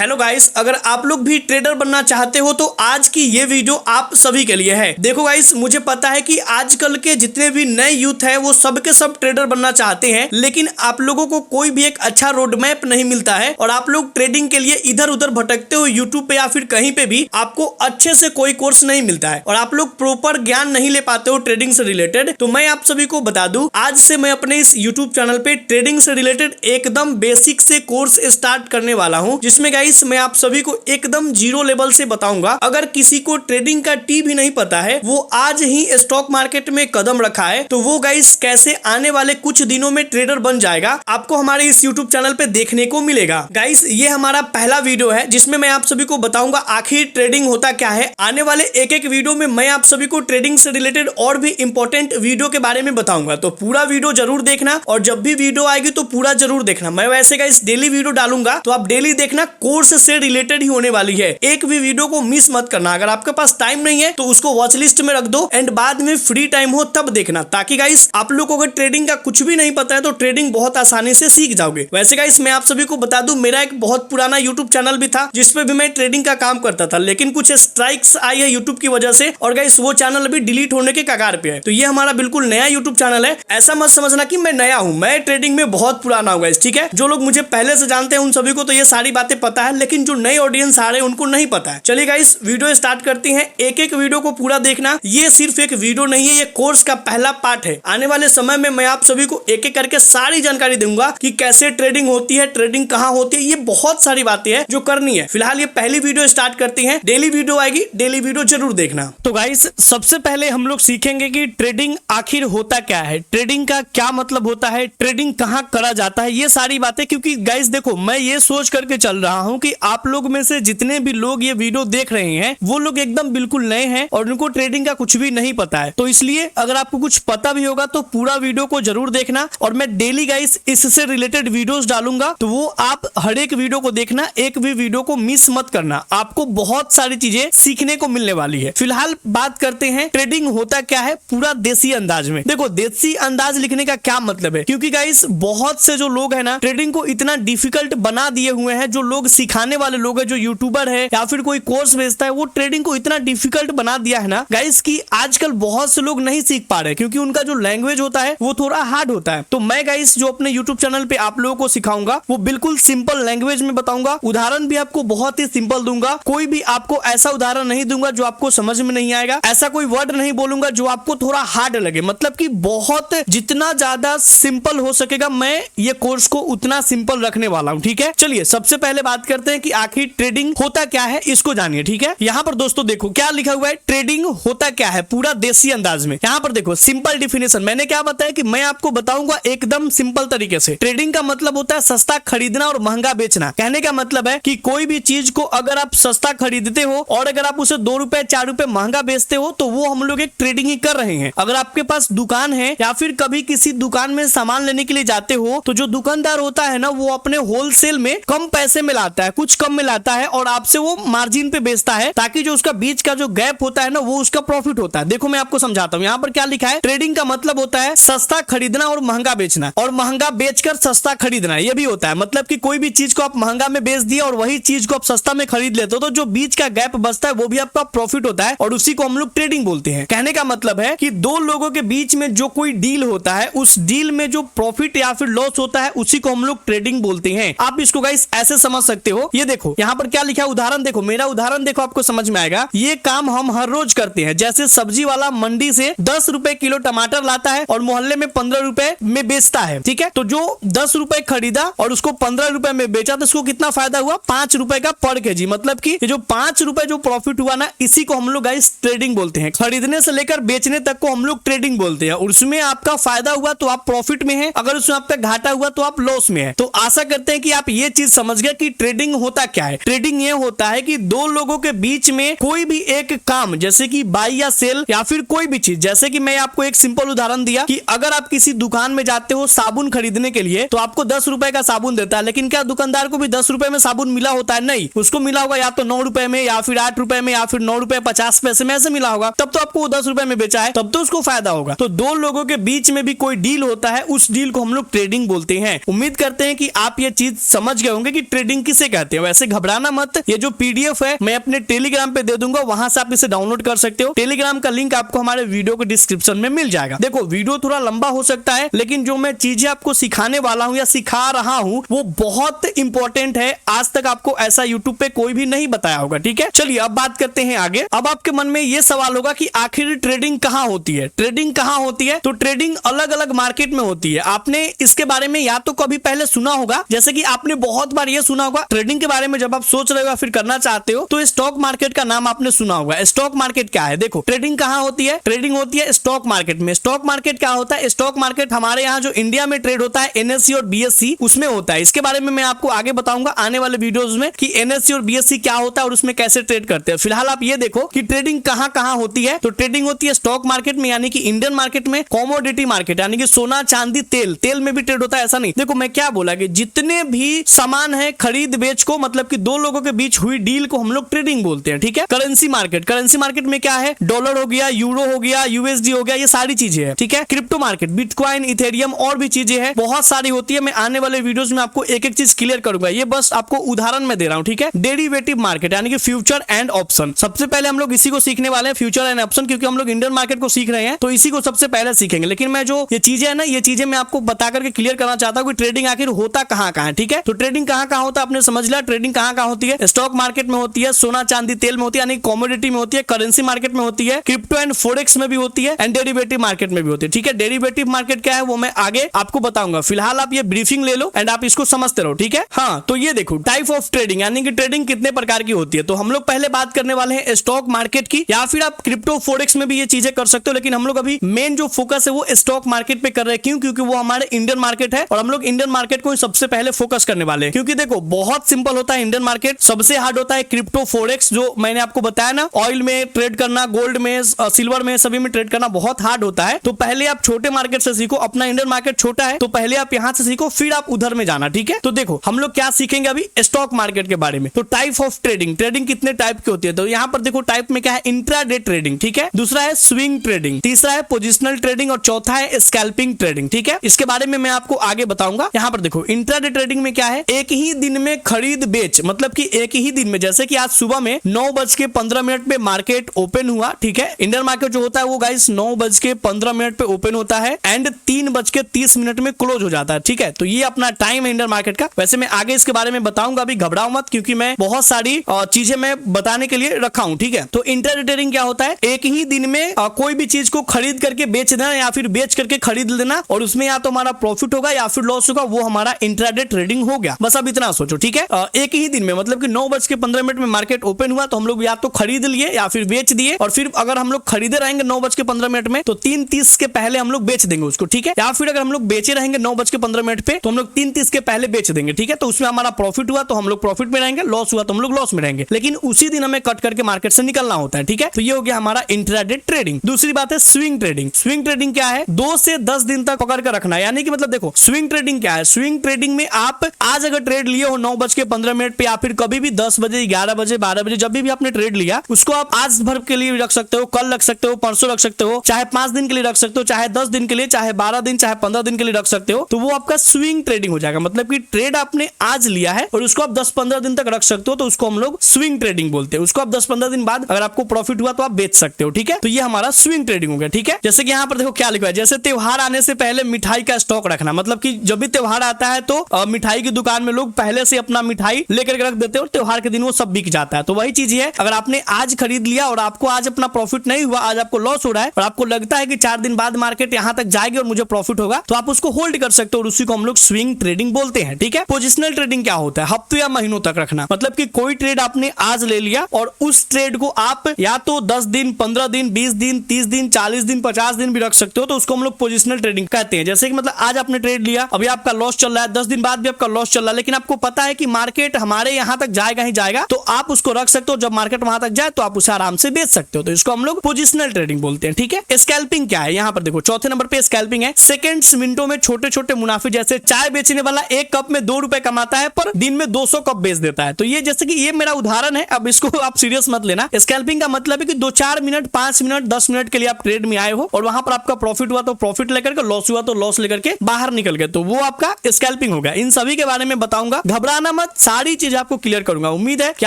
Hello guys, अगर आप लोग भी ट्रेडर बनना चाहते हो तो आज की ये वीडियो आप सभी के लिए है। देखो गाइस, मुझे पता है कि आजकल के जितने भी नए यूथ है वो सब के सब ट्रेडर बनना चाहते हैं, लेकिन आप लोगों को कोई भी एक अच्छा रोड मैप नहीं मिलता है और आप लोग ट्रेडिंग के लिए इधर उधर भटकते हो यूट्यूब पे या फिर कहीं पे भी आपको अच्छे से कोई कोर्स नहीं मिलता है और आप लोग प्रॉपर ज्ञान नहीं ले पाते हो ट्रेडिंग से रिलेटेड। तो मैं आप सभी को बता दूं, आज से मैं अपने इस यूट्यूब चैनल पे ट्रेडिंग से रिलेटेड एकदम बेसिक से कोर्स स्टार्ट करने वाला हूं, जिसमें गाइस मैं आप सभी को एकदम जीरो लेवल से बताऊंगा। अगर किसी को ट्रेडिंग का टी भी नहीं पता है, वो आज ही स्टॉक मार्केट में कदम रखा है, तो वो गाइस कैसे आने वाले कुछ दिनों में ट्रेडर बन जाएगा, आपको हमारे इस यूट्यूब चैनल पे देखने को मिलेगा। गाइस, ये हमारा पहला वीडियो है जिसमें मैं आप सभी को बताऊंगा आखिर ट्रेडिंग होता क्या है। आने वाले एक एक वीडियो में मैं आप सभी को ट्रेडिंग से रिलेटेड और भी इंपॉर्टेंट वीडियो के बारे में बताऊंगा, तो पूरा वीडियो जरूर देखना और जब भी वीडियो आएगी तो पूरा जरूर देखना। मैं वैसे गाइस डेली वीडियो डालूंगा, तो आप डेली देखना, कोर्स से रिलेटेड ही होने वाली है। एक भी वीडियो को मिस मत करना। अगर आपके पास टाइम नहीं है तो उसको वॉच लिस्ट में रख दो एंड बाद में फ्री टाइम हो तब देखना, ताकि गाइस आप लोग को अगर ट्रेडिंग का कुछ भी नहीं पता है तो ट्रेडिंग बहुत आसानी से सीख जाओगे। वैसे गाइस मैं आप सभी को बता दूं, मेरा एक बहुत पुराना यूट्यूब चैनल भी था जिसपे भी मैं ट्रेडिंग का काम करता था, लेकिन कुछ स्ट्राइक्स आई है यूट्यूब की वजह से और गाइस वो चैनल अभी डिलीट होने के कगार पे है। तो ये हमारा बिल्कुल नया यूट्यूब चैनल है। ऐसा मत समझना कि मैं नया हूं, मैं ट्रेडिंग में बहुत पुराना हूं गाइस, ठीक है। जो लोग मुझे पहले से जानते हैं उन सभी को तो ये सारी बातें पता है, लेकिन जो नए ऑडियंस आ रहे हैं उनको नहीं पता है। चलिए गाइस वीडियो स्टार्ट करते हैं। एक एक वीडियो को पूरा देखना। ये सिर्फ एक वीडियो नहीं है, ये कोर्स का पहला पार्ट है। आने वाले समय में मैं आप सभी को एक एक करके सारी जानकारी दूंगा कि कैसे ट्रेडिंग होती है, ट्रेडिंग कहाँ होती है, ये बहुत सारी बातें हैं जो करनी है। फिलहाल ये पहली वीडियो स्टार्ट करते हैं। डेली वीडियो आएगी, डेली वीडियो जरूर देखना। तो गाइस सबसे पहले हम लोग सीखेंगे कि ट्रेडिंग आखिर होता क्या है, ट्रेडिंग का क्या मतलब होता है, ट्रेडिंग कहाँ करा जाता है, ये सारी बातें। क्योंकि गाइस देखो, मैं ये सोच करके चल रहा हूँ कि आप लोग में से जितने भी लोग ये वीडियो देख रहे हैं वो लोग एकदम बिल्कुल नए हैं और उनको ट्रेडिंग का कुछ भी नहीं पता है। तो इसलिए अगर आपको कुछ पता भी होगा तो पूरा वीडियो को जरूर देखना और मैं डेली गाइस इससे रिलेटेड वीडियोस डालूंगा, तो वो आप हर एक वीडियो को देखना, एक भी वीडियो को मिस मत करना। आपको बहुत सारी चीजें सीखने को मिलने वाली है। फिलहाल बात करते हैं ट्रेडिंग होता क्या है पूरा देसी अंदाज में। देखो, देसी अंदाज लिखने का क्या मतलब है, क्योंकि गाइस बहुत से जो लोग है ना ट्रेडिंग को इतना डिफिकल्ट बना दिए हुए हैं। जो लोग सिखाने वाले लोग है, जो यूट्यूबर है या फिर कोई कोर्स बेचता है, वो ट्रेडिंग को इतना डिफिकल्ट बना दिया है ना गाइस कि आजकल बहुत से लोग नहीं सीख पा रहे, क्योंकि उनका जो लैंग्वेज होता है वो थोड़ा हार्ड होता है। तो मैं गाइस जो अपने यूट्यूब चैनल पे आप लोगों को सिखाऊंगा वो बिल्कुल सिंपल लैंग्वेज में बताऊंगा। उदाहरण भी आपको बहुत ही सिंपल दूंगा। कोई भी आपको ऐसा उदाहरण नहीं दूंगा जो आपको समझ में नहीं आएगा। ऐसा कोई वर्ड नहीं बोलूंगा जो आपको थोड़ा हार्ड लगे। मतलब कि बहुत जितना ज्यादा सिंपल हो सकेगा मैं ये कोर्स को उतना सिंपल रखने वाला हूँ, ठीक है। चलिए सबसे पहले बात करते हैं कि आखिर ट्रेडिंग होता क्या है, इसको जानिए, ठीक है। यहाँ पर दोस्तों देखो क्या लिखा हुआ है, ट्रेडिंग होता क्या है पूरा देसी अंदाज में। यहाँ पर देखो सिंपल डिफिनेशन। मैंने क्या बताया कि मैं आपको बताऊंगा एकदम सिंपल तरीके से। ट्रेडिंग का मतलब होता है सस्ता खरीदना और महंगा बेचना। कहने का मतलब है कि कोई भी चीज को अगर आप सस्ता खरीदते हो और अगर आप उसे 2 रुपए 4 रुपए महंगा बेचते हो तो वो हम लोग एक ट्रेडिंग ही कर रहे हैं। अगर आपके पास दुकान है या फिर कभी किसी दुकान में सामान लेने के लिए जाते हो तो जो दुकानदार होता है ना वो अपने होलसेल में कम पैसे में लाता है, कुछ कम में लाता है और आपसे वो मार्जिन पे बेचता है, ताकि जो उसका बीच का जो गैप होता है ना वो उसका प्रॉफिट होता है। देखो मैं आपको समझाता हूँ। यहाँ पर क्या लिखा है, ट्रेडिंग का मतलब होता है सस्ता खरीदना और महंगा बेचना, और महंगा बेचकर सस्ता खरीदना, ये भी होता है। मतलब कि कोई भी चीज को आप महंगा में बेच दिया और वही चीज को आप सस्ता में खरीद लेते हो तो जो बीच का गैप बचता है वो भी आपका प्रॉफिट होता है और उसी को हम लोग ट्रेडिंग बोलते हैं। कहने का मतलब है कि दो लोगों के बीच में जो कोई डील होता है उस डील में जो प्रॉफिट या फिर लॉस होता है उसी को हम लोग ट्रेडिंग बोलते हैं। आप इसको गाइस ऐसे समझ सकते हो। ये देखो यहाँ पर क्या लिखा है, उदाहरण देखो, मेरा उदाहरण देखो, आपको समझ में आएगा। ये काम हम हर रोज करते हैं। जैसे सब्जी वाला मंडी से 10 रुपए किलो टमाटर लाता है और मोहल्ले में 15 रुपए में बेचता है, ठीक है। तो जो 10 रुपए खरीदा और उसको 15 रुपए में बेचा तो उसको कितना फायदा हुआ, 5 रुपए का पर केजी। मतलब कि जो 5 रुपए जो प्रॉफिट हुआ ना, इसी को हम लोग गाइस ट्रेडिंग बोलते हैं। खरीदने से लेकर बेचने तक को हम लोग ट्रेडिंग बोलते हैं। उसमें आपका फायदा हुआ तो आप प्रॉफिट में है, अगर उसमें आपका घाटा हुआ तो आप लॉस में है। तो आशा करते हैं कि आप ये चीज समझ गए कि ट्रेडिंग होता क्या है। ट्रेडिंग ये होता है कि दो लोगों के बीच में कोई भी एक काम, जैसे कि बाई या सेल या फिर कोई भी चीज, जैसे कि मैं आपको एक सिंपल उदाहरण दिया कि अगर आप किसी दुकान में जाते हो साबुन खरीदने के लिए तो आपको 10 रुपए का साबुन देता है, लेकिन क्या दुकानदार को भी 10 रुपए में साबुन मिला होता है? नहीं, उसको मिला होगा या तो 9 रुपए में या फिर 8 रुपए में या फिर 9 रुपए 50 पैसे में ऐसे मिला होगा, तब तो आपको 10 रुपए में बेचा है, तब तो उसको फायदा होगा। तो दो लोगों के बीच में भी कोई डील होता है, उस डील को हम लोग ट्रेडिंग बोलते हैं। उम्मीद करते हैं कि आप ये चीज समझ गए होंगे कि ट्रेडिंग किसे कहते हैं। वैसे घबराना मत, ये जो पीडीएफ है मैं अपने टेलीग्राम पे दे दूंगा, वहां से आप इसे डाउनलोड कर सकते हो। टेलीग्राम का लिंक आपको हमारे वीडियो के डिस्क्रिप्शन में मिल जाएगा। देखो वीडियो थोड़ा लंबा हो सकता है, लेकिन जो मैं चीजें आपको सिखाने वाला हूं या सिखा रहा हूं वो बहुत इंपॉर्टेंट है। आज तक आपको ऐसा यूट्यूब पे कोई भी नहीं बताया होगा। ठीक है, चलिए अब बात करते हैं आगे। अब आपके मन में ये सवाल होगा कि आखिर ट्रेडिंग कहाँ होती है, ट्रेडिंग कहाँ होती है? तो ट्रेडिंग अलग अलग मार्केट में होती है। आपने इसके बारे में या तो कभी पहले सुना होगा, जैसे कि आपने बहुत बार ये सुना होगा ट्रेडिंग के बारे में, जब आप सोच रहे हो या फिर करना चाहते हो तो स्टॉक मार्केट का नाम आपने सुना होगा। स्टॉक मार्केट क्या है? देखो ट्रेडिंग कहाँ होती है, ट्रेडिंग होती है स्टॉक मार्केट में। स्टॉक मार्केट क्या होता है? स्टॉक मार्केट हमारे यहाँ जो इंडिया में ट्रेड होता है एनएससी और बीएससी, उसमें होता है। इसके बारे में मैं आपको आगे बताऊंगा आने वाले वीडियोस में कि एनएससी और बीएससी क्या होता है और उसमें कैसे ट्रेड करते हैं। फिलहाल आप ये देखो कि ट्रेडिंग कहाँ कहाँ होती है। तो ट्रेडिंग होती है स्टॉक मार्केट में, यानी कि इंडियन मार्केट में, कमोडिटी मार्केट यानी कि सोना चांदी तेल, तेल में भी ट्रेड होता है। ऐसा नहीं, देखो मैं क्या बोला कि जितने भी सामान है खरीद बेच को, मतलब कि दो लोगों के बीच हुई डील को हम लोग ट्रेडिंग बोलते हैं। ठीक है, करेंसी मार्केट, करेंसी मार्केट में क्या है? डॉलर हो गया, यूरो हो गया, यूएसडी हो गया, ये सारी चीजें हैं। ठीक है, क्रिप्टो मार्केट, बिटकॉइन, इथेरियम और भी चीजें हैं, बहुत सारी होती है। मैं आने वाले वीडियोस में आपको एक एक चीज क्लियर करूंगा, ये बस आपको उदाहरण में दे रहा हूं। ठीक है, डेरिवेटिव मार्केट यानी कि फ्यूचर एंड ऑप्शन, सबसे पहले हम लोग इसी को सीखने वाले हैं, फ्यूचर एंड ऑप्शन, क्योंकि हम लोग इंडियन मार्केट को सीख रहे हैं तो इसी को सबसे पहले सीखेंगे। लेकिन मैं जो ये चीजें है ना, ये चीजें मैं आपको बता करके क्लियर करना चाहता हूं कि ट्रेडिंग आखिर होता कहां कहां है। ठीक है, तो ट्रेडिंग कहां कहां होता है आपने समझ लिया। ट्रेडिंग कहां कहां होती है? स्टॉक मार्केट में होती है, सोना चांदी तेल में होती है यानी कमोडिटी में होती है, करेंसी मार्केट में होती है, क्रिप्टो एंड फोरेक्स में भी होती है, एंड डेरिवेटिव मार्केट में भी होती है। ठीक है, डेरिवेटिव मार्केट क्या है वो मैं आगे आपको बताऊंगा। फिलहाल आप ये ब्रीफिंग ले लो एंड आप इसको समझते रहो। ठीक है, हाँ तो ये देखो टाइप ऑफ ट्रेडिंग यानी कि ट्रेडिंग कितने प्रकार की होती है। तो हम लोग पहले बात करने वाले हैं स्टॉक मार्केट की, या फिर आप क्रिप्टो फोरेक्स में भी ये चीजें कर सकते हो, लेकिन हम लोग अभी मेन जो फोकस है वो स्टॉक मार्केट पे कर रहे हैं। क्यों? क्योंकि वो हमारे इंडियन मार्केट है और हम लोग इंडियन मार्केट को सबसे पहले फोकस करने वाले हैं। क्योंकि देखो बहुत सिंपल होता है इंडियन मार्केट, सबसे हार्ड होता है क्रिप्टो फोरेक्स, जो मैंने आपको बताया ना, ऑयल में ट्रेड करना, गोल्ड में, सिल्वर में, सभी में ट्रेड करना बहुत हार्ड होता है। तो पहले आप छोटे मार्केट से सीखो, अपना इंडियन मार्केट छोटा है तो पहले आप यहां से सीखो, फिर आप उधर में जाना। ठीक है, तो देखो हम लोग क्या सीखेंगे अभी स्टॉक मार्केट के बारे में। तो टाइप ऑफ ट्रेडिंग, ट्रेडिंग कितने टाइप की होती है? तो यहां पर देखो टाइप में क्या है? इंट्राडे ट्रेडिंग, ठीक है, दूसरा है स्विंग ट्रेडिंग, तीसरा है पोजिशनल ट्रेडिंग और चौथा है स्कैल्पिंग ट्रेडिंग। ठीक है, इसके बारे में मैं आपको आगे बताऊंगा। यहां पर देखो इंट्राडे ट्रेडिंग में क्या है? एक ही दिन में खरीद बेच, मतलब कि एक ही दिन में, जैसे कि आज सुबह में 9:15 पे मार्केट ओपन हुआ। ठीक है, इंडियन मार्केट जो होता है वो गाइस 9:15 पे ओपन होता है एंड 3:30 में क्लोज हो जाता है। ठीक है, तो ये अपना टाइम है इंडियन मार्केट का। वैसे मैं आगे इसके बारे में बताऊंगा, अभी घबराओ मत, क्योंकि मैं बहुत सारी चीजें मैं बताने के लिए रखा हूं। ठीक है, तो इंट्राडे ट्रेडिंग क्या होता है? एक ही दिन में कोई भी चीज को खरीद करके बेच देना या फिर बेच करके खरीद लेना, और उसमें या तो हमारा प्रॉफिट होगा या फिर लॉस होगा, वो हमारा इंट्राडे ट्रेडिंग हो गया। बस अब इतना सोचो। ठीक है, एक ही दिन में, मतलब कि 9:15 में मार्केट ओपन हुआ तो हम लोग या तो खरीद लिए या फिर बेच दिए, और फिर अगर हम लोग खरीदे रहेंगे 9:15 में तो 3:30 के पहले हम लोग बेच देंगे उसको। ठीक है, या फिर अगर हम लोग बेचे रहेंगे 9:15 पे तो हम लोग 3:30 के पहले बेच देंगे। ठीक है, तो उसमें हमारा प्रॉफिट हुआ तो हम लोग प्रॉफिट में रहेंगे, लॉस हुआ तो हम लोग लॉस में रहेंगे, लेकिन उसी दिन हमें कट करके मार्केट से निकलना होता है। ठीक है, तो ये हो गया हमारा इंट्राडे ट्रेडिंग। दूसरी बात है स्विंग ट्रेडिंग। स्विंग ट्रेडिंग क्या है? 2 से 10 दिन तक पकड़ कर रखना, यानी कि मतलब देखो स्विंग ट्रेडिंग क्या है? स्विंग ट्रेडिंग में आप आज अगर ट्रेड लिए हो 9:15 पे या फिर कभी भी 10 बजे, 11 बजे, 12 बजे, जब भी आपने ट्रेड लिया उसको आप आज भर के लिए रख सकते हो, कल रख सकते हो, परसों रख सकते हो, चाहे 5 दिन के लिए रख सकते हो, चाहे 10 दिन के लिए, चाहे 12 दिन, चाहे 15 दिन के लिए रख सकते हो। तो वो आपका स्विंग ट्रेडिंग हो जाएगा, मतलब कि ट्रेड आपने आज लिया है और उसको आप 10-15 दिन तक रख सकते हो, तो उसको हम लोग स्विंग ट्रेडिंग बोलते हैं। उसको आप 10-15 दिन बाद अगर आपको प्रॉफिट हुआ तो आप बेच सकते हो। ठीक है, तो ये हमारा स्विंग ट्रेडिंग हो गया। ठीक है, जैसे कि यहाँ पर देखो क्या लिखा है, जैसे त्योहार आने से पहले मिठाई का स्टॉक रखना, मतलब कि जब भी त्योहार आता है तो मिठाई की दुकान में लोग पहले से अपना मिठाई लेकर के रख देते हैं और त्योहार के दिन वो सब बिक जाता है। तो वही चीज है, अगर आपने आज खरीद लिया और आपको आज अपना प्रॉफिट नहीं हुआ, आज आपको लॉस हो रहा है और आपको लगता है कि 4 दिन बाद मार्केट यहां तक जाएगी और मुझे प्रॉफिट होगा, तो आप उसको होल्ड कर सकते हो और उसी को हम लोग स्विंग ट्रेडिंग बोलते हैं। ठीक है, पोजिशनल ट्रेडिंग क्या होता है? हफ्ते या महीनों तक रखना, मतलब कि कोई ट्रेड आपने आज ले लिया और उस ट्रेड को आप या तो 10 दिन, 15 दिन, 20 दिन, 30 दिन, 40 दिन, 50 दिन भी रख सकते हो, तो उसको हम लोग पोजिशनल ट्रेडिंग कहते हैं। जैसे कि मतलब आज आपने ट्रेड लिया, अभी आपका लॉस चल रहा है, 10 दिन बाद भी आपका लॉस चल रहा है, लेकिन आपको पता है कि मार्केट हमारे यहां तक जाएगा ही जाएगा, तो आप उसको रख सकते हो। जब मार्केट वहां तक जाए तो आप उसे आराम से बेच सकते हो, तो इसको हम लोग पोजिशनल ट्रेडिंग बोलते हैं। ठीक है, स्कैल्पिंग क्या है? यहाँ पर देखो चौथे नंबर पे स्कैल्पिंग है। सेकंड्स, मिनटों में छोटे छोटे मुनाफे, जैसे चाय बेचने वाला 1 कप में 2 रुपए कमाता है पर दिन में 200 कप बेच देता है। तो ये जैसे कि ये मेरा उदाहरण है, अब इसको आप सीरियस मत लेना। स्कैल्पिंग का मतलब है कि 2-4 मिनट, 5 मिनट, 10 मिनट के लिए आप ट्रेड में आए हो और वहां पर आपका प्रॉफिट हुआ तो प्रॉफिट लेकर के, लॉस हुआ तो लॉस लेकर के बाहर निकल गए, तो वो आपका स्कैल्पिंग हो गया। इन सभी के बारे में बताऊंगा, घबराना घबराना मत, सारी चीज आपको क्लियर करूंगा। उम्मीद है कि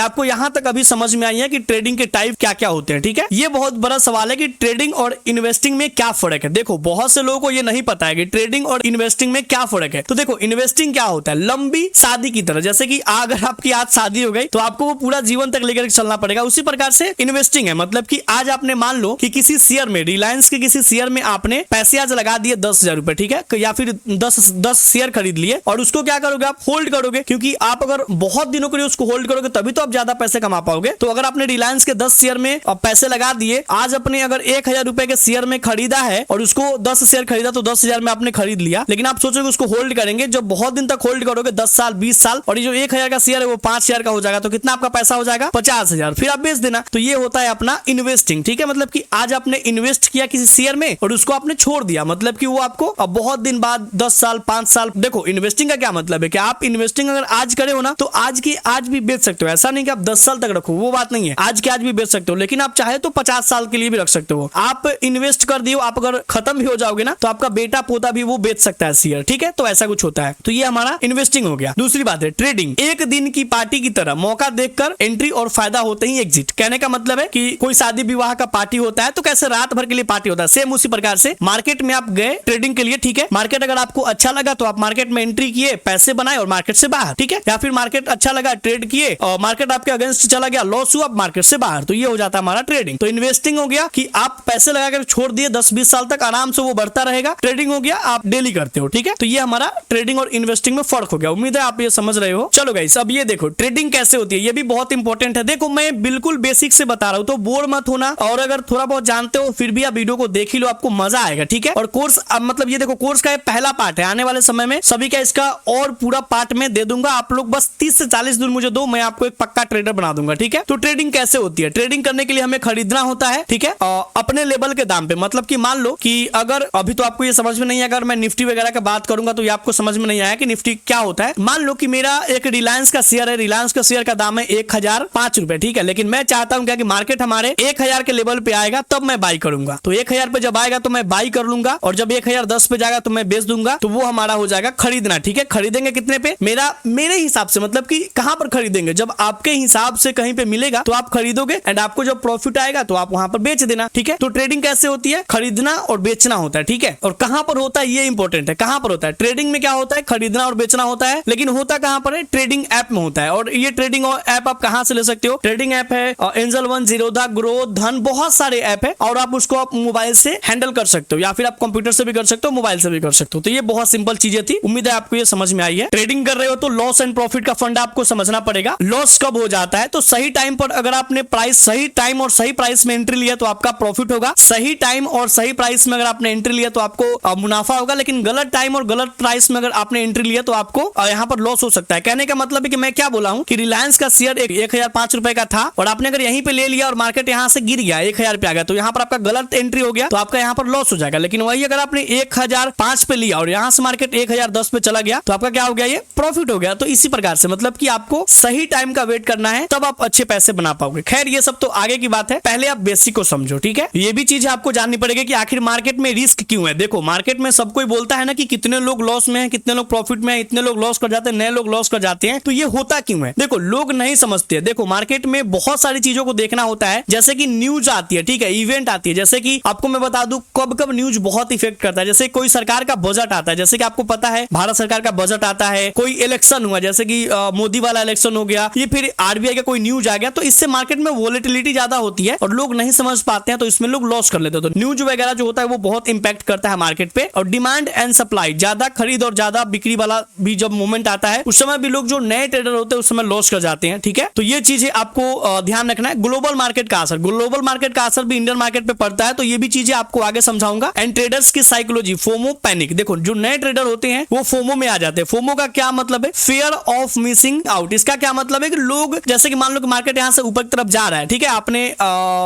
आपको यहाँ तक अभी समझ में आई है कि ट्रेडिंग के टाइप क्या क्या होते हैं। ठीक है, ये बहुत बड़ा सवाल है कि ट्रेडिंग और इन्वेस्टिंग में क्या फर्क है। देखो बहुत से लोगों को ये नहीं पता है कि ट्रेडिंग और इन्वेस्टिंग में क्या फर्क है। तो देखो इन्वेस्टिंग क्या होता है, लंबी शादी की तरह, जैसे कि अगर आपकी आज शादी हो गई तो आपको वो पूरा जीवन तक लेकर चलना पड़ेगा, उसी प्रकार से इन्वेस्टिंग है। मतलब कि आज आपने मान लो कि किसी शेयर में, रिलायंस के किसी शेयर में आपने पैसे आज लगा दिए 10,000 रुपए, ठीक है, या फिर 10 शेयर खरीद लिए और उसको क्या करोगे आप, होल्ड करोगे, क्योंकि आप अगर बहुत दिनों के लिए उसको होल्ड करोगे तभी तो आप ज्यादा पैसे कमा पाओगे। तो अगर आपने रिलायंस के 10 शेयर में पैसे लगा दिए, आज अपने अगर 1,000 रुपए के शेयर में खरीदा है और उसको 10 शेयर खरीदा तो 10,000 में आपने खरीद लिया, लेकिन आप सोचोगे उसको होल्ड करेंगे, जब बहुत दिन तक होल्ड करोगे 10 साल 20 साल, और ये जो 1,000 का शेयर है वो 5 शेयर का हो जाएगा, तो कितना आपका पैसा हो जाएगा, 50,000, फिर आप बेच देना। तो ये होता है अपना इन्वेस्टिंग। ठीक है, मतलब कि आज आपने इन्वेस्ट किया किसी शेयर में और उसको आपने छोड़ दिया, मतलब कि वो आपको अब बहुत दिन बाद 10 साल 5 साल, देखो इन्वेस्टिंग का क्या मतलब है कि आप इन्वेस्टिंग अगर आज करे हो ना तो आज की आज भी बेच सकते हो। ऐसा नहीं कि आप 10 साल तक रखो, वो बात नहीं है, आज के आज भी बेच सकते हो, लेकिन आप चाहे तो 50 साल के लिए भी रख सकते हो। आप इन्वेस्ट कर दियो, आप अगर खत्म भी हो जाओगे ना तो आपका बेटा पोता भी वो बेच सकता है शेयर। ठीक है, तो ऐसा कुछ होता है। तो ये हमारा इन्वेस्टिंग हो गया। दूसरी बात है ट्रेडिंग, एक दिन की पार्टी की तरह, मौका देखकर एंट्री और फायदा होते ही एग्जिट। कहने का मतलब है कि कोई शादी विवाह का पार्टी होता है तो कैसे रात भर के लिए पार्टी होता है, सेम उसी प्रकार से मार्केट में आप गए ट्रेडिंग के लिए। ठीक है, मार्केट अगर आपको अच्छा लगा तो आप मार्केट में एंट्री किए, पैसे बनाए और मार्केट से बाहर। ठीक है, या फिर मार्केट अच्छा लगा ट्रेड किए और मार्केट आपके अगेंस्ट चला गया, लॉस हुआ, मार्केट से बाहर, तो ये हो जाता है हमारा ट्रेडिंग। तो इन्वेस्टिंग हो गया कि आप पैसे लगाकर छोड़ दिए 10-20 साल तक आराम से वो बढ़ता रहेगा। ट्रेडिंग हो गया आप डेली करते हो। ठीक है, तो ये हमारा ट्रेडिंग और इन्वेस्टिंग में फर्क हो गया। उम्मीद है आप ये समझ रहे हो। चलो गाइस, अब ये देखो ट्रेडिंग कैसे होती है, ये भी बहुत इंपॉर्टेंट है। देखो मैं बिल्कुल बेसिक से बता रहा हूं, तो बोर मत होना, और अगर थोड़ा बहुत जानते हो फिर भी आप वीडियो को देख ही लो, आपको मजा आएगा। ठीक है, और कोर्स मतलब ये देखो कोर्स का ये पहला पार्ट है, आने वाले समय में सभी का इसका और पूरा पार्ट में दे दूंगा। आप लोग बस 30 से 40 दिन मुझे दो, मैं आपको एक पक्का ट्रेडर बना दूंगा। ठीक है, तो ट्रेडिंग कैसे होती है, ट्रेडिंग करने के लिए हमें खरीदना होता है। ठीक है, अपने लेवल के दाम पे, मतलब कि मान लो कि अगर अभी तो आपको ये समझ में नहीं है, अगर मैं निफ्टी वगैरह का बात करूंगा तो ये आपको समझ में नहीं आया कि निफ्टी क्या होता है। मान लो कि मेरा एक रिलायंस का शेयर है, रिलायंस का शेयर का दाम है 1,005 रुपए। ठीक है, लेकिन मैं चाहता हूं क्या कि मार्केट हमारे 1,000 के लेवल पे आएगा तब मैं बाई करूंगा। तो 1,000 पे जब आएगा तो मैं बाई कर लूंगा, और जब 1,010 पे जाएगा तो मैं बेच दूंगा। तो वो हमारा हो जाएगा खरीदना। ठीक है, खरीदेंगे कितने पे, मेरे हिसाब से, मतलब कि कहां पर खरीदेंगे, जब आपके हिसाब से कहीं पे मिलेगा तो आप खरीदोगे, एंड आपको जब प्रॉफिट आएगा तो आप वहां पर बेच देना। ठीक है, तो ट्रेडिंग कैसे होती है, खरीदना और बेचना होता है। ठीक है, और कहां पर होता है ये इंपॉर्टेंट है, कहां पर होता है। ट्रेडिंग में क्या होता है, खरीदना और बेचना होता है, लेकिन होता कहां पर है, ट्रेडिंग ऐप में होता है। और ये ट्रेडिंग ऐप आप कहां से ले सकते हो, ट्रेडिंग ऐप है एंजल वन, जीरोधा, ग्रो, धन, बहुत सारे ऐप है, और आप उसको आप मोबाइल से हैंडल कर सकते हो, या फिर आप कंप्यूटर से भी कर सकते हो, मोबाइल से भी कर सकते हो। तो ये बहुत सिंपल चीजें थी, उम्मीद है आपको ये समझ में आई है। ट्रेडिंग कर रहे हो तो लॉस एंड प्रॉफिट का फंड आपको समझना पड़ेगा। लॉस कब हो जाता है, तो सही टाइम पर अगर आपने प्राइस, सही टाइम और सही प्राइस में एंट्री लिया तो आपका प्रॉफिट होगा। सही टाइम और सही प्राइस में अगर आपने एंट्री लिया तो आपको मुनाफा होगा, लेकिन गलत टाइम और गलत प्राइस में अगर आपने एंट्री लिया तो आपको यहाँ पर लॉस हो सकता है। कहने का मतलब है कि मैं क्या बोला हूं कि रिलायंस का शेयर 1,005 रुपए का था और आपने अगर यहीं पे ले लिया और मार्केट यहाँ से गिर गया 1,000 पे आ गया, तो यहाँ पर आपका गलत एंट्री हो गया, तो आपका यहाँ पर लॉस हो जाएगा। लेकिन वही अगर आपने 1,005 पे लिया और यहाँ से मार्केट 1,010 पे चला गया तो आपका क्या हो गया, ये प्रॉफिट हो गया। तो इसी प्रकार से मतलब कि आपको सही टाइम का वेट करना है, तब आप अच्छे पैसे बना पाओगे। खैर ये सब तो आगे की बात है, पहले आप बेसिक को समझो। ठीक है, ये भी चीज आपको जाननी पड़ेगी कि आखिर मार्केट में रिस्क क्यों है। देखो मार्केट में सब कोई बोलता है ना कि कितने लोग लॉस में हैं, कितने लोग प्रॉफिट में हैं, इतने लोग लॉस कर जाते हैं, नए लोग लॉस कर जाते हैं। तो ये होता क्यों है, देखो लोग नहीं समझते। देखो मार्केट में बहुत सारी चीजों को देखना होता है, जैसे कि न्यूज आती है, ठीक है, इवेंट आती है। जैसे कि आपको मैं बता दूं कब कब न्यूज बहुत इफेक्ट करता है। जैसे कोई सरकार का बजट आता है, जैसे कि आपको पता है भारत सरकार का बजट आता है, कोई इलेक्शन हुआ जैसे कि मोदी वाला इलेक्शन हो गया, ये फिर आरबीआई का कोई न्यूज आ गया, तो इससे मार्केट में वोलेटिलिटी ज्यादा होती है और लोग नहीं समझ पाते हैं, तो इसमें लोग लॉस कर लेते हैं। तो न्यूज वगैरह जो होता है वो बहुत इंपैक्ट करता है मार्केट पे। और डिमांड एंड सप्लाई, ज्यादा खरीद और ज्यादा बिक्री वाला भी जब मोमेंट आता है उस समय भी लोग जो नए ट्रेडर होते हैं उस समय लॉस कर जाते हैं। ठीक है, तो ये चीजें आपको ध्यान रखना है। ग्लोबल मार्केट का असर, ग्लोबल मार्केट का असर भी इंडियन मार्केट पे पड़ता है, तो ये भी चीजें आपको आगे समझाऊंगा। एंड ट्रेडर्स की साइकोलॉजी, फोमो, पैनिक। देखो जो नए ट्रेडर होते हैं वो फोमो में आ जाते हैं। फोमो का क्या मतलब है, फियर ऑफ मिसिंग आउट। इसका क्या मतलब है कि लोग, जैसे कि मान लो कि मार्केट यहाँ से ऊपर की तरफ जा रहा है, ठीक है, आपने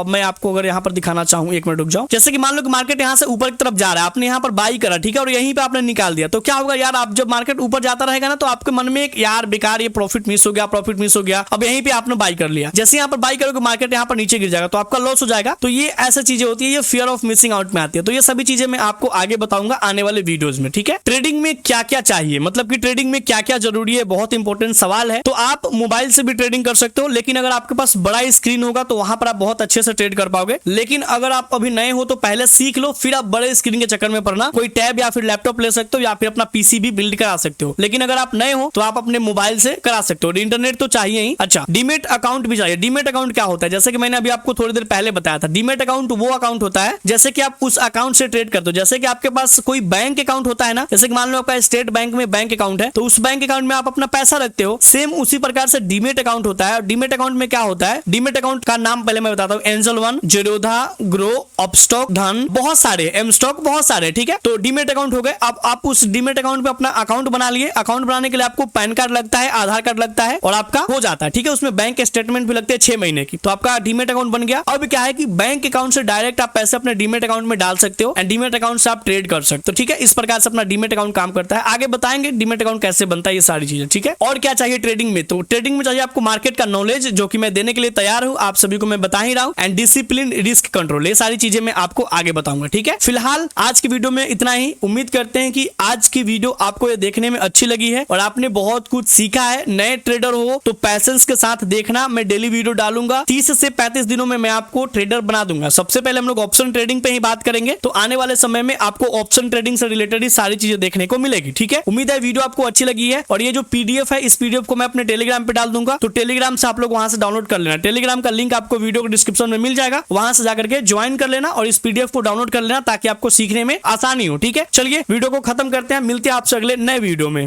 मैं आपको अगर यहाँ पर दिखाना चाहूँ, एक मिनट रुक जाओ। जैसे कि मान लो कि मार्केट यहाँ से ऊपर की तरफ जा रहा है, आपने यहाँ पर बाई करा, ठीक है, और यहीं पे आपने निकाल दिया, तो क्या होगा यार, आप जब मार्केट ऊपर जाता रहेगा ना तो आपके मन में एक यार बेकार ये प्रॉफिट मिस हो गया, प्रॉफिट मिस हो गया। अब यहीं पे आपने बाई कर लिया, जैसे यहाँ पर बाई करोगे मार्केट यहाँ पर नीचे गिर जाएगा तो आपका लॉस हो जाएगा। तो ये ऐसी चीजें होती है, ये फियर ऑफ मिसिंग आउट में आती है। तो ये सभी चीजें मैं आपको आगे बताऊंगा आने वाले वीडियोस में। ठीक है, ट्रेडिंग में क्या क्या चाहिए, मतलब कि ट्रेडिंग में क्या क्या जरूरी है, बहुत बहुत इंपॉर्टेंट सवाल है। तो आप मोबाइल से भी ट्रेडिंग कर सकते हो, लेकिन अगर आपके पास बड़ा स्क्रीन होगा तो वहां पर आप बहुत अच्छे से ट्रेड कर पाओगे। लेकिन अगर आप अभी नए हो तो पहले सीख लो, फिर आप बड़े स्क्रीन के चक्कर में पड़ना। कोई टैब या फिर लैपटॉप ले सकते हो या फिर अपना पीसी भी बिल्ड करा सकते हो। लेकिन अगर आप नए हो तो आप अपने मोबाइल से करा सकते हो, इंटरनेट तो चाहिए ही। अच्छा, डीमेट अकाउंट भी चाहिए। डीमेट अकाउंट क्या होता है? जैसे कि मैंने अभी आपको थोड़ी देर पहले बताया था, डीमेट अकाउंट वो अकाउंट होता है जैसे कि आप उस अकाउंट से ट्रेड करते हो। जैसे कि आपके पास कोई बैंक अकाउंट होता है ना, जैसे कि मान लो आपका स्टेट बैंक में बैंक अकाउंट है, तो उस बैंक अकाउंट में आप अपना पैसा रखते हो। सेम उसी प्रकार से डीमेट अकाउंट होता है। और डीमेट अकाउंट में क्या होता है? डीमेट अकाउंट का नाम पहले मैं बताता हूँ। Angel one, Zerodha, grow, Upstox, धन, बहुत सारे, एम स्टॉक, बहुत सारे। ठीक है, तो डीमेट अकाउंट हो गए। अब आप उस डीमेट अकाउंट पे अपना अकाउंट बना लिए। अकाउंट बनाने के लिए आपको पैन कार्ड लगता है, आधार कार्ड लगता है और आपका हो जाता है। ठीक है, उसमें बैंक स्टेटमेंट भी लगते हैं 6 महीने की। तो आपका डीमेट अकाउंट बन गया। अब क्या है कि बैंक अकाउंट से डायरेक्ट आप पैसे अपने डीमेट अकाउंट में डाल सकते हो एंड डीमेट अकाउंट से आप ट्रेड कर सकते हो। ठीक है, इस प्रकार से अपना डीमेट अकाउंट काम करता है। आगे बताएंगे डीमेट अकाउंट कैसे बनता है, ये सारी चीजें। ठीक है, और क्या चाहिए ट्रेडिंग में? तो ट्रेडिंग में चाहिए आपको मार्केट का नॉलेज, जो कि मैं देने के लिए तैयार हूं, आप सभी को मैं बता ही रहा हूं, एंड डिसिप्लिन, रिस्क कंट्रोल, ये सारी चीजें मैं आपको आगे बताऊंगा। ठीक है, फिलहाल आज की वीडियो में इतना ही। उम्मीद करते हैं कि आज की वीडियो आपको ये देखने में अच्छी लगी है और आपने बहुत कुछ सीखा है। नए ट्रेडर हो तो पैसेंस के साथ देखना, मैं डेली वीडियो डालूंगा। 30 से 35 दिनों में मैं आपको ट्रेडर बना दूंगा। सबसे पहले हम लोग ऑप्शन ट्रेडिंग पे ही बात करेंगे, तो आने वाले समय में आपको ऑप्शन ट्रेडिंग से रिलेटेड ही सारी चीजें देखने को मिलेगी। ठीक है, उम्मीद है वीडियो आपको अच्छी लगी है। और ये जो पीडीएफ है, इस पीडीएफ को मैं अपने टेलीग्राम पे डाल दूंगा, तो टेलीग्राम से आप लोग वहां से डाउनलोड कर लेना। टेलीग्राम का लिंक आपको वीडियो के डिस्क्रिप्शन में मिल जाएगा, वहां से जाकर के ज्वाइन कर लेना और इस पीडीएफ को डाउनलोड कर लेना ताकि आपको सीखने में आसानी हो। ठीक है, चलिए वीडियो को खत्म करते हैं, मिलते हैं आपसे अगले नए वीडियो में।